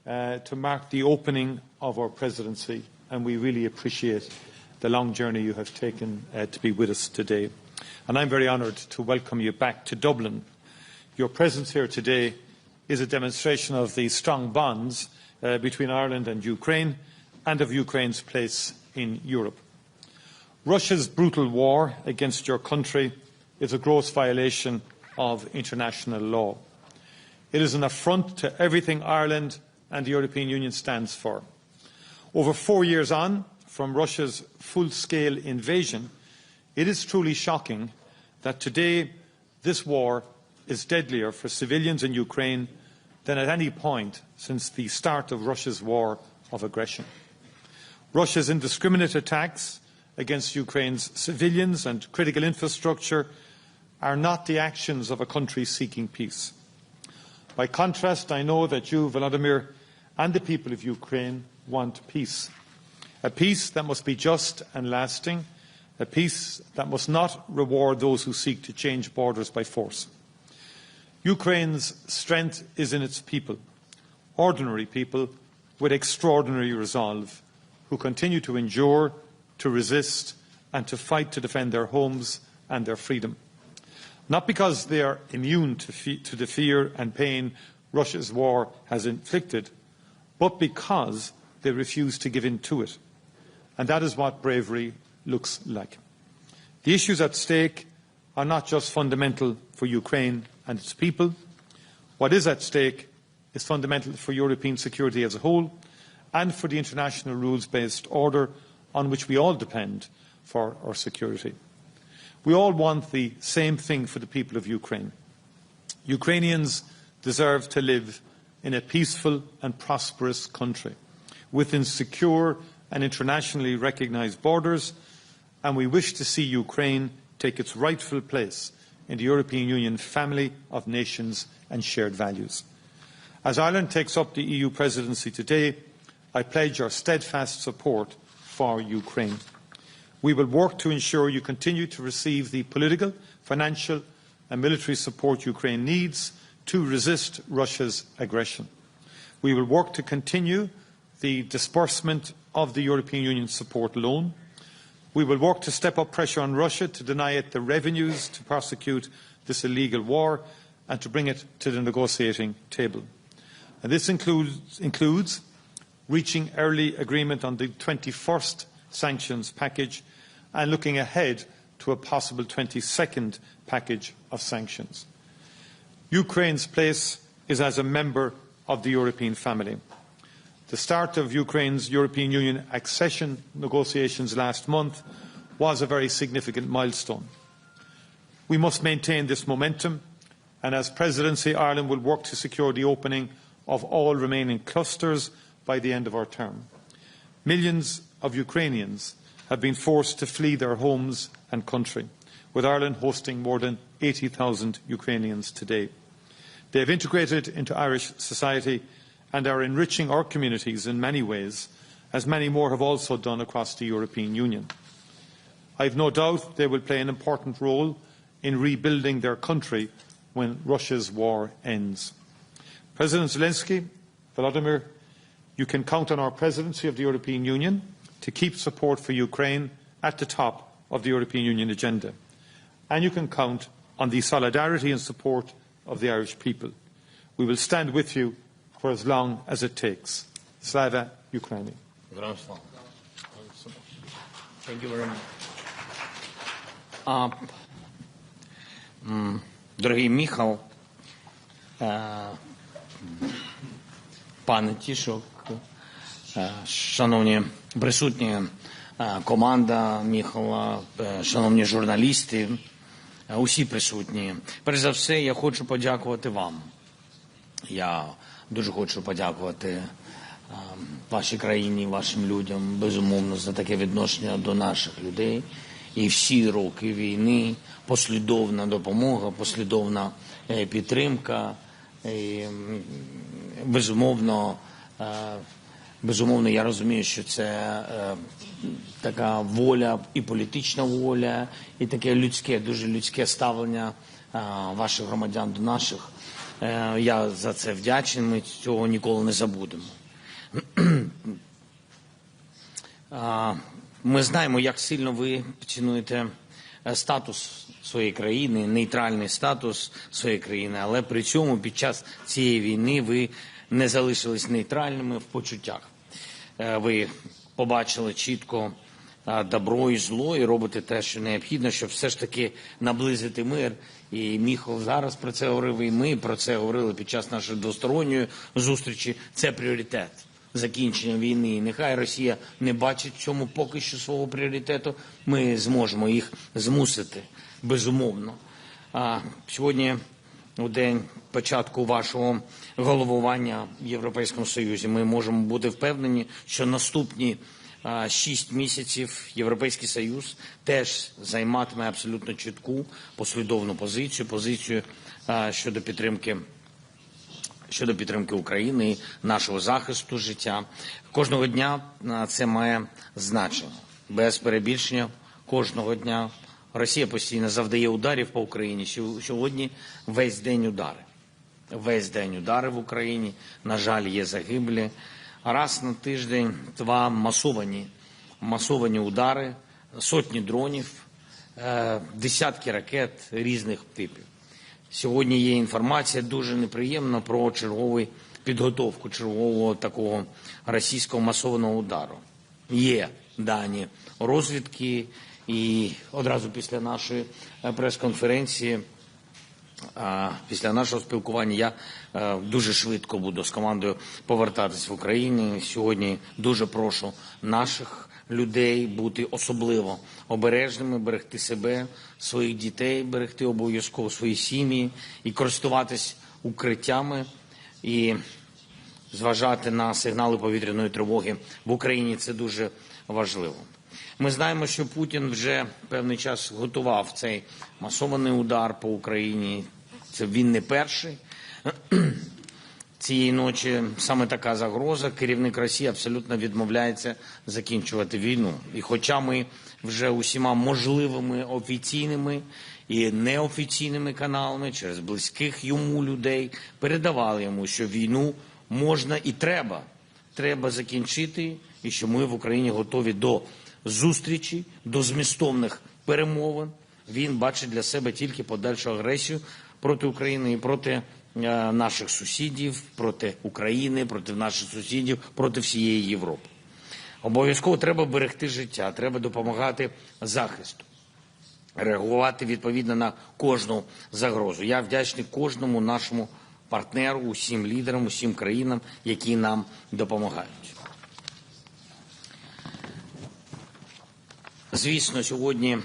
to mark the opening of our presidency, and we really appreciate the long journey you have taken to be with us today. And I'm very honoured to welcome you back to Dublin. Your presence here today is a demonstration of the strong bonds between Ireland and Ukraine, and of Ukraine's place in Europe. Russia's brutal war against your country is a gross violation of international law. It is an affront to everything Ireland and the European Union stands for. Over 4 years on from Russia's full-scale invasion, it is truly shocking that today this war is deadlier for civilians in Ukraine than at any point since the start of Russia's war of aggression. Russia's indiscriminate attacks against Ukraine's civilians and critical infrastructure are not the actions of a country seeking peace. By contrast, I know that you, Volodymyr, and the people of Ukraine want peace. A peace that must be just and lasting, a peace that must not reward those who seek to change borders by force. Ukraine's strength is in its people, ordinary people with extraordinary resolve, who continue to endure, to resist, and to fight to defend their homes and their freedom. Not because they are immune to the fear and pain Russia's war has inflicted, but because they refuse to give in to it. And that is what bravery looks like. The issues at stake are not just fundamental for Ukraine and its people. What is at stake is fundamental for European security as a whole and for the international rules-based order on which we all depend for our security. We all want the same thing for the people of Ukraine. Ukrainians deserve to live in a peaceful and prosperous country within secure and internationally recognised borders, and we wish to see Ukraine take its rightful place in the European Union family of nations and shared values. As Ireland takes up the EU presidency today, I pledge our steadfast support for Ukraine. We will work to ensure you continue to receive the political, financial and military support Ukraine needs to resist Russia's aggression. We will work to continue the disbursement of the European Union support loan. We will work to step up pressure on Russia to deny it the revenues to prosecute this illegal war and to bring it to the negotiating table. And this includes reaching early agreement on the 21st sanctions package and looking ahead to a possible 22nd package of sanctions. Ukraine's place is as a member of the European family. The start of Ukraine's European Union accession negotiations last month was a very significant milestone. We must maintain this momentum, and as Presidency, Ireland will work to secure the opening of all remaining clusters by the end of our term. Millions of Ukrainians have been forced to flee their homes and country, with Ireland hosting more than 80,000 Ukrainians today. They have integrated into Irish society and are enriching our communities in many ways, as many more have also done across the European Union. I have no doubt they will play an important role in rebuilding their country when Russia's war ends. President Zelensky, Volodymyr, you can count on our presidency of the European Union to keep support for Ukraine at the top of the European Union agenda. And you can count on the solidarity and support of the Irish people. We will stand with you for as long as it takes. Slava Ukraini. Thank you very much. Дорогий Міхал, пане Тішок, шановні присутні, команда Міхала, шановні журналісти, усі присутні. Перш за все, я хочу подякувати вам. Я дуже хочу подякувати вашій країні, вашим людям, безумовно, за таке відношення до наших людей. І всі роки війни, послідовна допомога, послідовна підтримка, і, безумовно, я розумію, що це така воля, і політична воля, і таке людське, дуже людське ставлення ваших громадян до наших. Я за це вдячний, ми цього ніколи не забудемо. Ми знаємо, як сильно ви цінуєте статус своєї країни, нейтральний статус своєї країни, але при цьому під час цієї війни ви не залишились нейтральними в почуттях. Ви побачили чітко добро і зло і робите те, що необхідно, щоб все ж таки наблизити мир. І Міхол зараз про це говорив, і ми про це говорили під час нашої двосторонньої зустрічі. Це пріоритет закінчення війни. І нехай Росія не бачить в цьому поки що свого пріоритету. Ми зможемо їх змусити, безумовно. Сьогодні, у день початку вашого головування в Європейському Союзі, ми можемо бути впевнені, що наступні 6 місяців Європейський Союз теж займатиме абсолютно чітку, послідовну позицію щодо підтримки України і нашого захисту життя. Кожного дня це має значення. Без перебільшення кожного дня. Росія постійно завдає ударів по Україні. Сьогодні весь день удари. Весь день удари в Україні. На жаль, є загиблі. Раз на тиждень два масовані удари, сотні дронів, десятки ракет різних типів. Сьогодні є інформація дуже неприємна про підготовку чергового такого російського масованого удару. Є дані розвідки, і одразу після нашої прес-конференції, після нашого спілкування я дуже швидко буду з командою повертатись в Україну. Сьогодні дуже прошу наших людей бути особливо обережними, берегти себе, своїх дітей, берегти обов'язково свої сім'ї і користуватись укриттями і зважати на сигнали повітряної тривоги в Україні. Це дуже важливо. Ми знаємо, що Путін вже певний час готував цей масований удар по Україні. Це він не перший. Цієї ночі саме така загроза. Керівник Росії абсолютно відмовляється закінчувати війну. І хоча ми вже усіма можливими офіційними і неофіційними каналами через близьких йому людей передавали йому, що війну можна і треба закінчити, і що ми в Україні готові до зустрічі, до змістовних перемовин. Він бачить для себе тільки подальшу агресію проти України і проти наших сусідів, проти України, проти наших сусідів, проти всієї Європи. Обов'язково треба берегти життя, треба допомагати захисту, реагувати відповідно на кожну загрозу. Я вдячний кожному нашому партнеру, усім лідерам, усім країнам, які нам допомагають. Звісно, сьогодні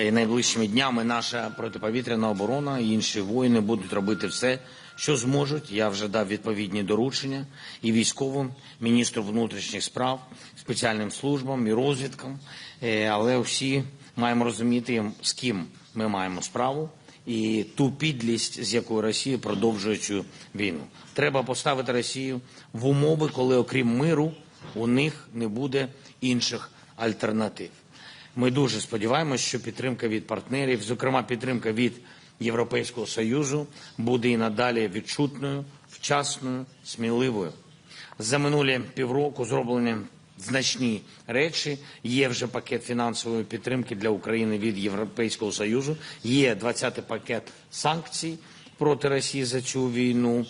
і найближчими днями наша протиповітряна оборона і інші воїни будуть робити все, що зможуть. Я вже дав відповідні доручення і військовим, міністру внутрішніх справ, спеціальним службам і розвідкам. Але всі маємо розуміти, з ким ми маємо справу і ту підлість, з якою Росія продовжує цю війну. Треба поставити Росію в умови, коли окрім миру у них не буде інших альтернатив. Ми дуже сподіваємося, що підтримка від партнерів, зокрема підтримка від Європейського Союзу, буде і надалі відчутною, вчасною, сміливою. За минулі півроку зроблені значні речі. Є вже пакет фінансової підтримки для України від Європейського Союзу, є 20-й пакет санкцій проти Росії за цю війну.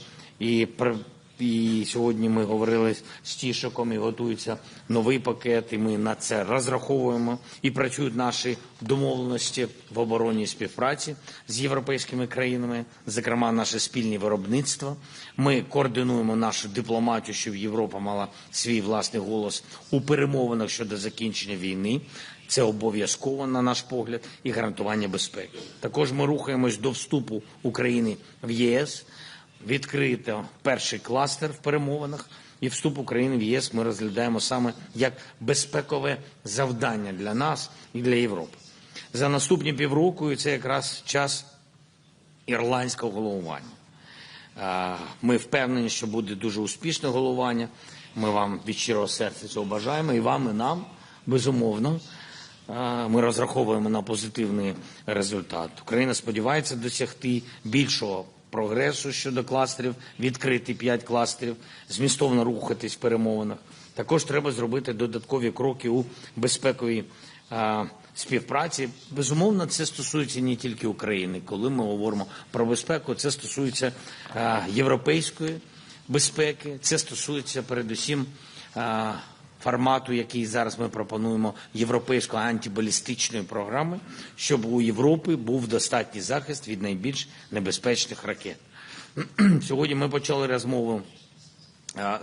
І сьогодні ми говорили з Тішоком, і готується новий пакет, і ми на це розраховуємо. І працюють наші домовленості в оборонній співпраці з європейськими країнами, зокрема наше спільне виробництво. Ми координуємо нашу дипломатію, щоб Європа мала свій власний голос у перемовинах щодо закінчення війни. Це обов'язково, на наш погляд, і гарантування безпеки. Також ми рухаємось до вступу України в ЄС. Відкрито перший кластер в перемовинах, і вступ України в ЄС ми розглядаємо саме як безпекове завдання для нас і для Європи. За наступні півроку, і це якраз час ірландського головування. Ми впевнені, що буде дуже успішне головування. Ми вам від щирого серця цього бажаємо, і вам, і нам, безумовно. Ми розраховуємо на позитивний результат. Україна сподівається досягти більшого прогресу щодо кластерів, відкрити 5 кластерів, змістовно рухатись в перемовинах. Також треба зробити додаткові кроки у безпековій співпраці. Безумовно, це стосується не тільки України. Коли ми говоримо про безпеку, це стосується європейської безпеки, це стосується передусім формату, який зараз ми пропонуємо, європейської антибалістичної програми, щоб у Європи був достатній захист від найбільш небезпечних ракет. Сьогодні ми почали розмову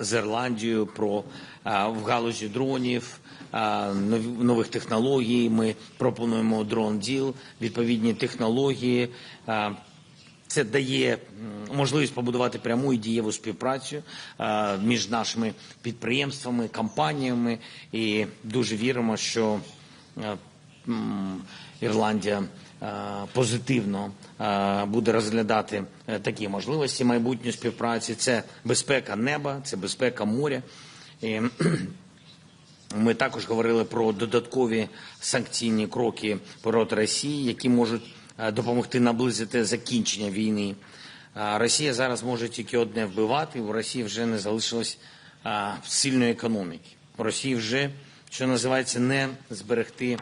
з Ірландією в галузі дронів, нових технологій. Ми пропонуємо дрон-діл, відповідні технології. Це дає можливість побудувати пряму і дієву співпрацю між нашими підприємствами, компаніями. І дуже віримо, що Ірландія позитивно буде розглядати такі можливості майбутньої співпраці. Це безпека неба, це безпека моря. І ми також говорили про додаткові санкційні кроки проти Росії, які можуть допомогти наблизити закінчення війни. Росія зараз може тільки одне вбивати, у Росії вже не залишилось сильної економіки. У Росії вже, що називається, не зберегти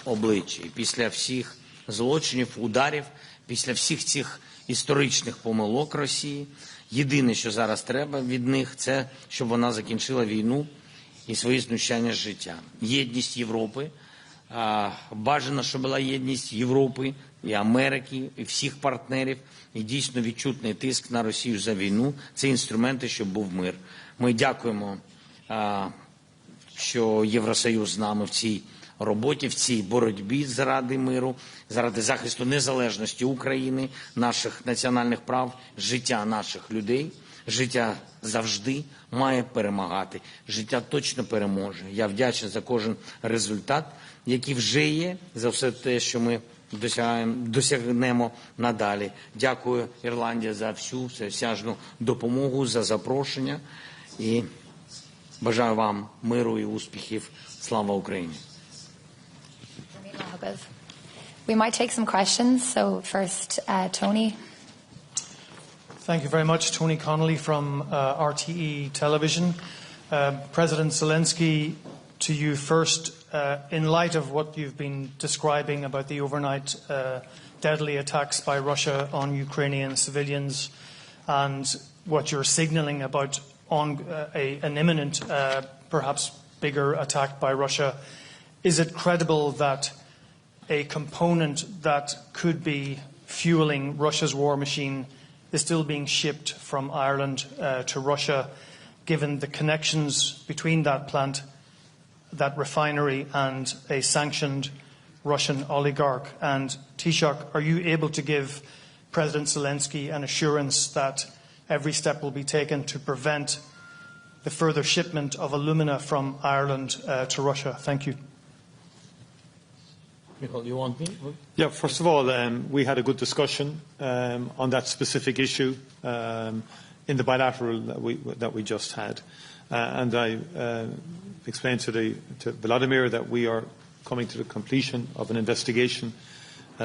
обличчя. І після всіх злочинів, ударів, після всіх цих історичних помилок Росії, єдине, що зараз треба від них, це щоб вона закінчила війну і свої знущання з життя. Єдність Європи. Бажано, щоб була єдність Європи і Америки, і всіх партнерів, і дійсно відчутний тиск на Росію за війну. Це інструменти, щоб був мир. Ми дякуємо, що Євросоюз з нами в цій роботі, в цій боротьбі заради миру, заради захисту незалежності України, наших національних прав, життя наших людей. Життя завжди має перемагати. Життя точно переможе. Я вдячний за кожен результат, який вже є, за все те, що ми досягнемо надалі. Дякую, Ірландія, за всю всеосяжну допомогу, за запрошення. І бажаю вам миру і успіхів. Слава Україні! We might take some questions. So first, Tony. Thank you very much. Tony Connolly from RTE Television. President Zelensky, to you first. In light of what you've been describing about the overnight deadly attacks by Russia on Ukrainian civilians and what you're signalling about an imminent, perhaps bigger attack by Russia, is it credible that a component that could be fueling Russia's war machine is still being shipped from Ireland to Russia, given the connections between that plant, that refinery, and a sanctioned Russian oligarch? And Taoiseach, are you able to give President Zelensky an assurance that every step will be taken to prevent the further shipment of alumina from Ireland to Russia? Thank you. Michael, you want me? Yeah, first of all, we had a good discussion on that specific issue in the bilateral that we just had. And I explained to Vladimir that we are coming to the completion of an investigation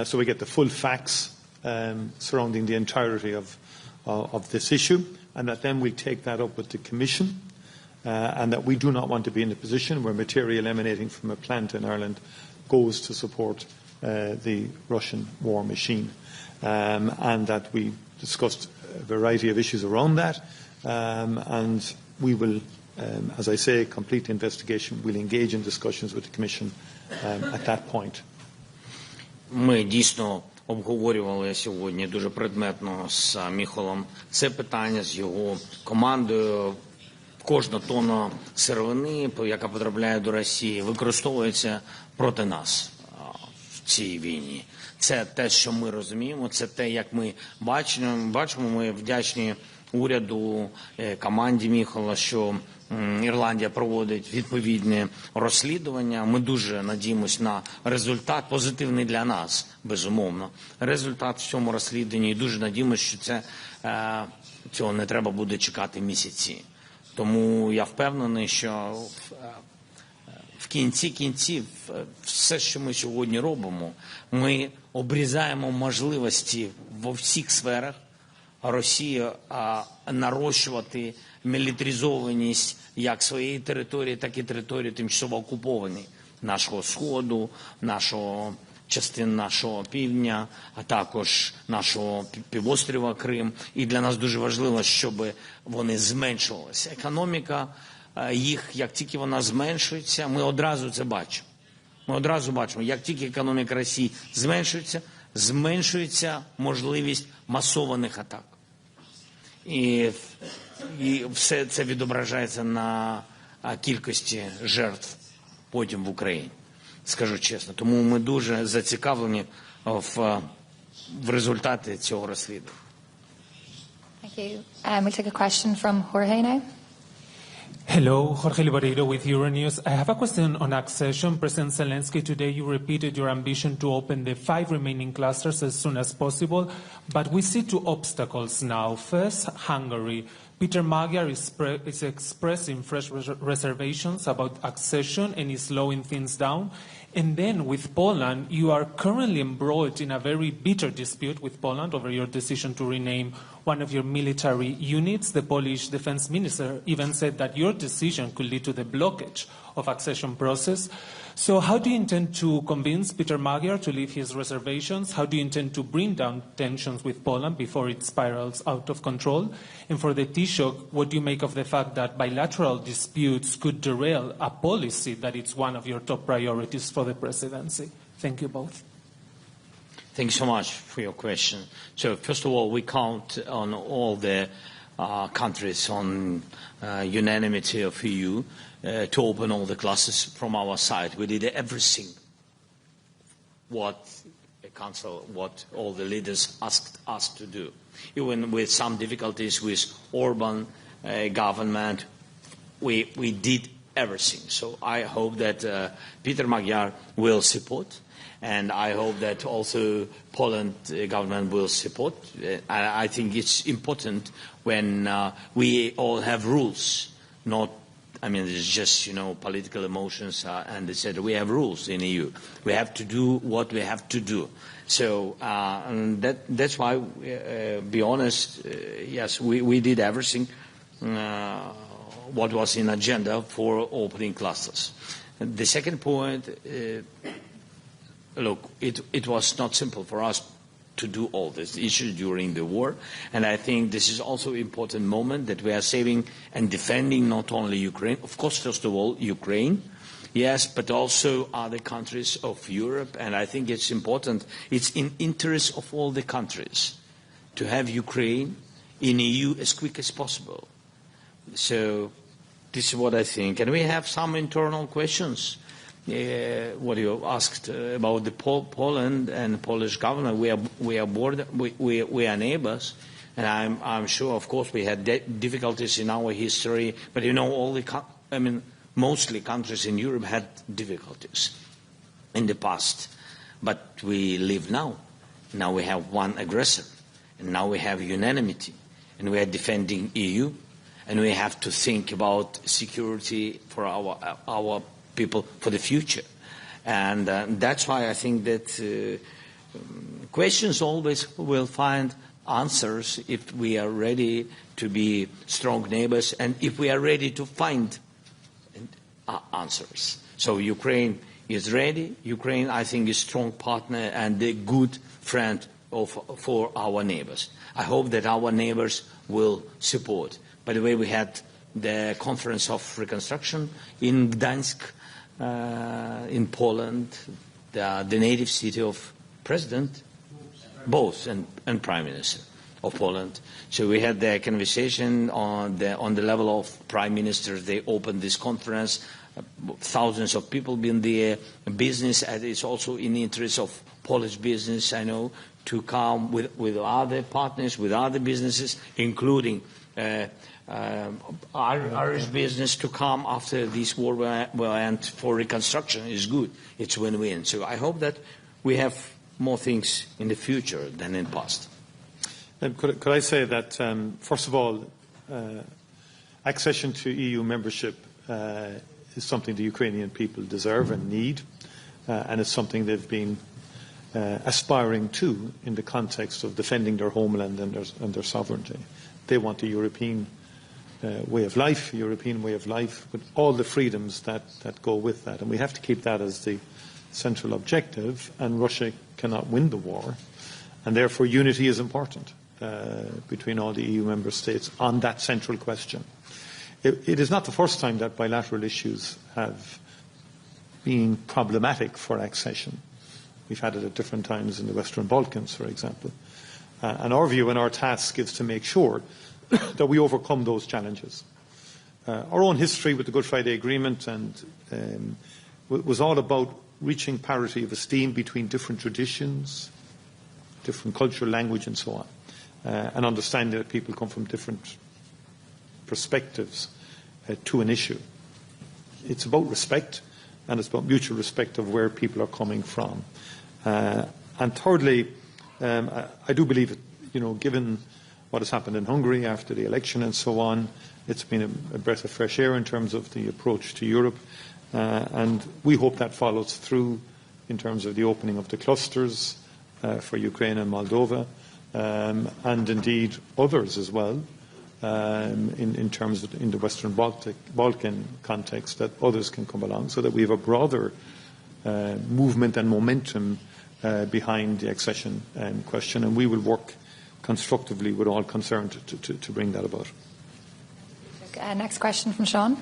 so we get the full facts surrounding the entirety of this issue, and that then we take that up with the Commission, and that we do not want to be in a position where material emanating from a plant in Ireland goes to support the Russian war machine, and that we discussed a variety of issues around that, and we will, as I say, complete the investigation. We'll engage in discussions with the Commission at that point. Ми дійсно обговорювали сьогодні дуже предметно з Мікхолом це питання, з його командою. Кожна тонна сировини, яка потрапляє до Росії, використовується проти нас в цій війні. Це те, що ми розуміємо, це те, як ми бачимо. Ми вдячні уряду, команді Мікхола, що Ірландія проводить відповідне розслідування. Ми дуже надіємось на результат, позитивний для нас, безумовно. Результат в цьому розслідуванні, і дуже надіємось, що цього не треба буде чекати місяці. Тому я впевнений, що в кінці кінців все, що ми сьогодні робимо, ми обрізаємо можливості во всіх сферах Росії нарощувати мілітаризованість як своєї території, так і території тимчасово окупованої нашого Сходу, частин нашого півдня, а також нашого півострова Крим. І для нас дуже важливо, щоб вони зменшувалися. Економіка їх, як тільки вона зменшується, ми одразу це бачимо. Ми одразу бачимо, як тільки економіка Росії зменшується можливість масованих атак. І все це відображається на кількості жертв потім в Україні. Скажу чесно. Тому ми дуже зацікавлені в результаті цього розслідування. Thank you. We'll take a question from Jorge now. Hello, Jorge Liboreiro with Euronews. I have a question on accession. President Zelensky, today you repeated your ambition to open the 5 remaining clusters as soon as possible, but we see 2 obstacles now. First, Hungary. Peter Magyar is expressing fresh reservations about accession and is slowing things down. And then with Poland, you are currently embroiled in a very bitter dispute with Poland over your decision to rename one of your military units. The Polish defense minister even said that your decision could lead to the blockage of accession process. So how do you intend to convince Peter Magyar to leave his reservations? How do you intend to bring down tensions with Poland before it spirals out of control? And for the Taoiseach, what do you make of the fact that bilateral disputes could derail a policy that is one of your top priorities for the presidency? Thank you both. Thank you so much for your question. So first of all, we count on all the countries on unanimity of EU to open all the clusters from our side. We did everything what the Council, what all the leaders asked us to do. Even with some difficulties with Orban government, we did everything. So I hope that Peter Magyar will support, and I hope that also Poland government will support. I think it's important when we all have rules, not, I mean, it's just, political emotions, and they said we have rules in EU. We have to do what we have to do. So that's why, be honest, yes, we did everything what was in agenda for opening clusters. The second point, look, it was not simple for us to do all these issues during the war, and I think this is also an important moment that we are saving and defending not only Ukraine, of course, first of all, Ukraine, yes, but also other countries of Europe, and I think it's important, it's in interest of all the countries to have Ukraine in EU as quick as possible. So this is what I think, and we have some internal questions. What you asked about the Poland and Polish government, we are neighbors, and I'm sure, of course, we had difficulties in our history, but mostly countries in Europe had difficulties in the past, but we live now. Now we have one aggressor, and now we have unanimity, and we are defending EU, and we have to think about security for our people for the future. And that's why I think that questions always will find answers if we are ready to be strong neighbors and if we are ready to find answers. So Ukraine is ready. Ukraine, I think, is a strong partner and a good friend for our neighbors. I hope that our neighbors will support. By the way, we had the Conference of Reconstruction in Gdańsk, in Poland, the native city of President, both, and Prime Minister of Poland. So we had the conversation on the level of Prime Ministers. They opened this conference. Thousands of people been there. Business, and it's also in the interest of Polish business, I know, to come with other partners, with other businesses, including Irish business to come after this war will end for reconstruction is good. It's win-win. So I hope that we have more things in the future than in the past. Could I say that, first of all, accession to EU membership is something the Ukrainian people deserve and need, and it's something they've been aspiring to in the context of defending their homeland and their sovereignty. They want a European way of life, with all the freedoms that go with that. And we have to keep that as the central objective, and Russia cannot win the war. And therefore unity is important between all the EU member states on that central question. It is not the first time that bilateral issues have been problematic for accession. We've had it at different times in the Western Balkans, for example. And our view and our task is to make sure that we overcome those challenges. Our own history with the Good Friday Agreement was all about reaching parity of esteem between different traditions, different culture, language, and so on, and understanding that people come from different perspectives to an issue. It's about respect, and it's about mutual respect of where people are coming from. And thirdly, I do believe that, given what has happened in Hungary after the election and so on, it's been a breath of fresh air in terms of the approach to Europe. And we hope that follows through in terms of the opening of the clusters for Ukraine and Moldova, and indeed others as well, in terms of in the Western Balkan context, that others can come along, so that we have a broader movement and momentum behind the accession question, and we will work constructively with all concerned to bring that about. Next question from Sean.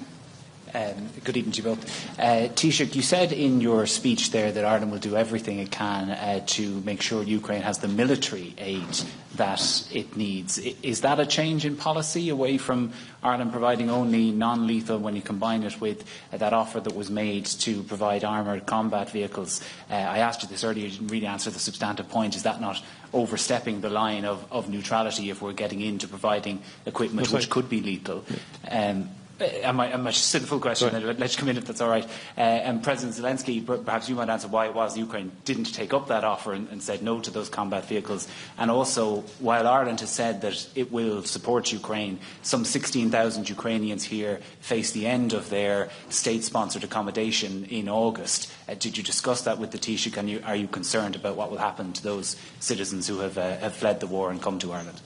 Good evening to you both. Taoiseach, you said in your speech there that Ireland will do everything it can to make sure Ukraine has the military aid that it needs. Is that a change in policy away from Ireland providing only non-lethal when you combine it with that offer that was made to provide armoured combat vehicles? I asked you this earlier, you didn't really answer the substantive point. Is that not overstepping the line of neutrality if we're getting into providing equipment which could be lethal? A much sinful question. Let's come in if that's all right. And President Zelensky, perhaps you might answer why it was Ukraine didn't take up that offer and said no to those combat vehicles. And also, while Ireland has said that it will support Ukraine, some 16,000 Ukrainians here face the end of their state-sponsored accommodation in August. Did you discuss that with the Taoiseach, and are you concerned about what will happen to those citizens who have fled the war and come to Ireland?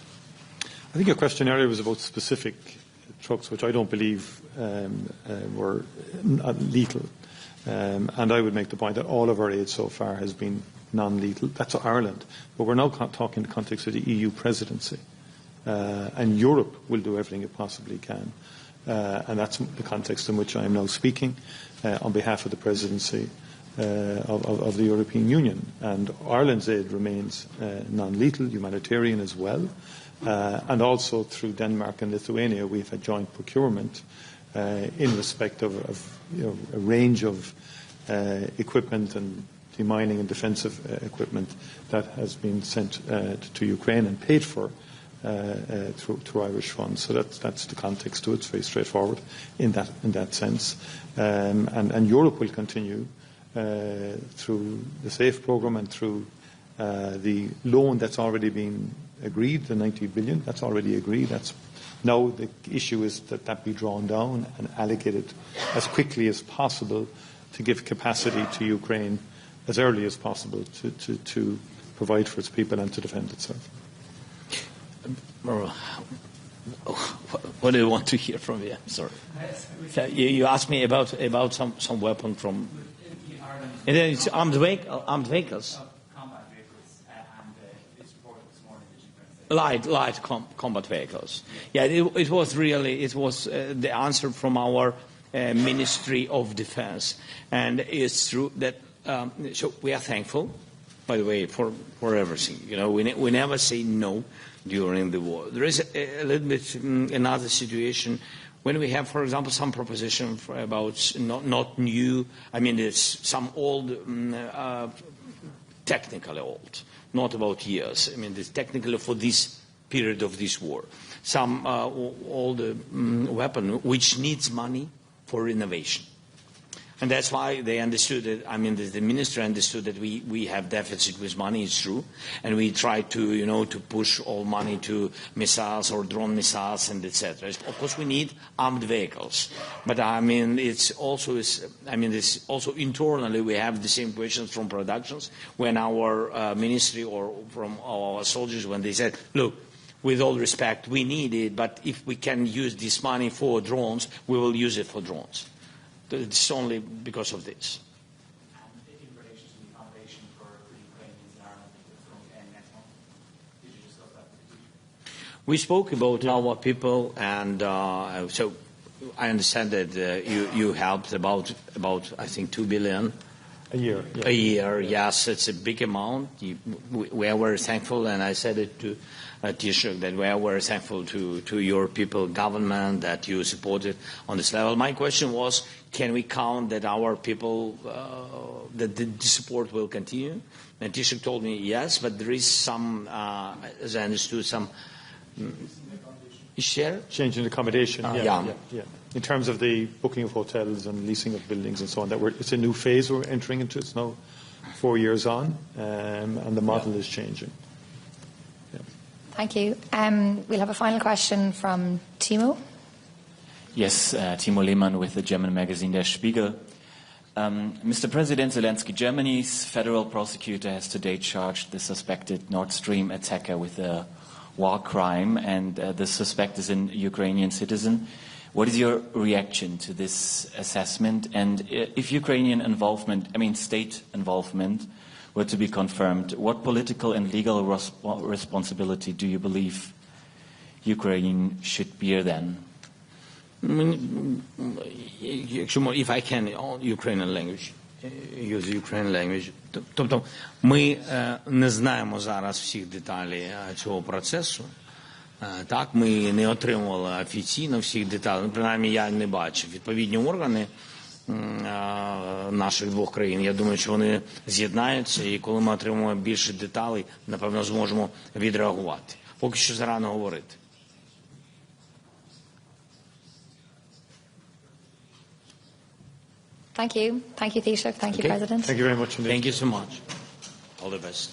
I think your question earlier was about specific trucks, which I don't believe were lethal. And I would make the point that all of our aid so far has been non-lethal. That's Ireland. But we're now talking in the context of the EU presidency. And Europe will do everything it possibly can. And that's the context in which I am now speaking on behalf of the presidency of the European Union. And Ireland's aid remains non-lethal, humanitarian as well. And also through Denmark and Lithuania, we've had joint procurement in respect of a range of equipment and demining and defensive equipment that has been sent to Ukraine and paid for through Irish funds. So that's the context to it. It's very straightforward in that sense. And Europe will continue through the SAFE programme and through the loan that's already been agreed, the 90 billion, that's already agreed. That's now the issue is that be drawn down and allocated as quickly as possible to give capacity to Ukraine as early as possible to provide for its people and to defend itself. What do you want to hear from me? Sorry. You asked me about some weapon from. And then it's armed vehicles. Light combat vehicles. Yeah, it was the answer from our Ministry of Defense, and it's true that. So we are thankful, by the way, for everything. We never say no during the war. There is a little bit another situation when we have, for example, some proposition about not new. I mean, it's some old, technically old. Not about years. I mean, it's technically for this period of this war. Some old weapon which needs money for renovation. And that's why they understood that, I mean, the minister understood that we have deficit with money, it's true. And we try to, you know, to push all money to missiles or drone missiles and etc. Of course, we need armed vehicles. But I mean, it's also internally we have the same questions from productions when our ministry or from our soldiers, when they said, look, with all respect, we need it, but if we can use this money for drones, we will use it for drones. It's only because of this. And in relation to the accommodation for the Ukrainians in Ireland that's going to end next month, did you discuss that with the teacher? We spoke about our people, and so I understand that you helped about I think 2 billion A year. Yeah. a year. Yes, it's a big amount. We are very thankful, and I said it to Taoiseach that we are very thankful to your people, government, that you supported on this level. My question was, can we count that our people, that the support will continue? And Taoiseach told me yes, but there is some, as I understood, some share? Changing accommodation. Yeah. In terms of the booking of hotels and leasing of buildings and so on, it's a new phase we're entering into. It's now 4 years on, and the model is changing. Thank you. We'll have a final question from Timo. Yes, Timo Lehmann with the German magazine Der Spiegel. Mr. President Zelensky, Germany's federal prosecutor has today charged the suspected Nord Stream attacker with a war crime, and the suspect is a Ukrainian citizen. What is your reaction to this assessment? And if Ukrainian involvement, I mean state involvement, were to be confirmed, what political and legal responsibility do you believe Ukraine should bear then? If I can, Ukrainian language, use Ukrainian language. Тобто ми не знаємо зараз всіх деталей цього процесу. Так, ми не отримували офіційно всіх деталей. Принаймні, я не бачив. Відповідні органи наших двох країн, я думаю, що вони з'єднаються, і коли ми отримаємо більше деталей, напевно, зможемо відреагувати. Поки що зарано говорити. Thank you. Thank you, Taoiseach. Thank you, President. Thank you very much indeed. Thank you so much. All the best.